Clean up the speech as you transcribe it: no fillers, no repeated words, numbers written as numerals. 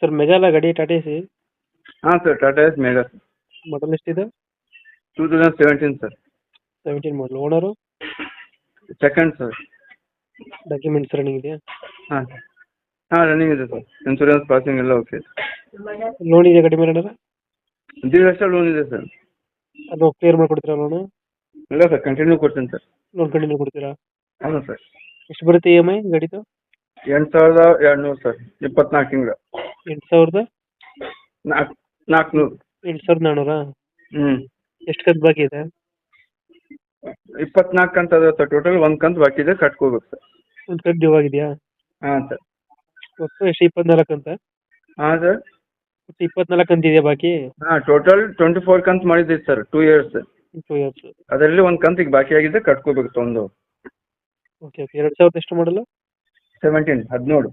Sir ಮೆಗಾಲ ಗಾಡಿ Tata Ace ಹಾಂ sir Tata Ace mega model ಎಷ್ಟಿದೆ? 2017 sir. 17 model. Owner? Second sir. Documents running ಇದೆಯಾ? ಹಾಂ ಹಾಂ ರನ್ನಿಂಗ್ ಇದೆ ಸರ್. ಇನ್ಸೂರೆನ್ಸ್ ಪಾಸಿಂಗ್ ಎಲ್ಲ ಓಕೆ. ಲೋನ್ ಇದೆಯಾ ಗಾಡಿ ಮೇಲೆ ಏನಾರ? 1.5 ಲಕ್ಷ ಲೋನ್ ಇದೆ ಸರ್. ಅದು ಕ್ಲಿಯರ್ ಮಾಡಿಕೊಡ್ತೀರಾ ಲೋನು? ಇಲ್ಲ ಸರ್, ಕಂಟಿನ್ಯೂ ಕೊಡ್ತೀನಿ ಸರ್. ಲೋನ್ ಕಂಟಿನ್ಯೂ ಕೊಡ್ತೀರಾ? ಹೌದು ಸರ್. ಎಷ್ಟು ಬರುತ್ತೆ ಇ ಎಮ್ ಐ ಗಾಡಿದು? 8,200 ಸರ್. 24 ತಿಂಗಳು. 8,000? 400. 8,400? ಹ್ಞೂ. ಎಷ್ಟು ಕಂತು ಬಾಕಿ ಇದೆ? 24 ಕಂತು ಅದ ಸರ್. ಟೋಟಲ್ 1 ಕಂತು ಬಾಕಿ ಇದೆ, ಕಟ್ಕೋಬೇಕು ಸರ್. ಒಂದು ಕಂತು ಡ್ಯೂ ಆಗಿದೆಯಾ? ಹಾಂ ಸರ್. ಒಟ್ಟು ಎಷ್ಟು 24 ಕಂತ? ಹಾಂ ಸರ್. ಒಟ್ಟು 24 ಕಂತು ಇದೆಯಾ ಬಾಕಿ? ಹಾಂ, ಟೋಟಲ್ 24 ಕಂತು ಮಾಡಿದ್ದೀವಿ ಸರ್, 2 ಇಯರ್ಸ್. 2 ಇಯರ್ಸ್. ಅದರಲ್ಲಿ 1 ಕಂತು ಈಗ ಬಾಕಿ ಆಗಿದೆ, ಕಟ್ಕೋಬೇಕು ತೊಂದು. Okay okay. 2000 ಎಷ್ಟು ಮಾಡಲ್ಲ? 17.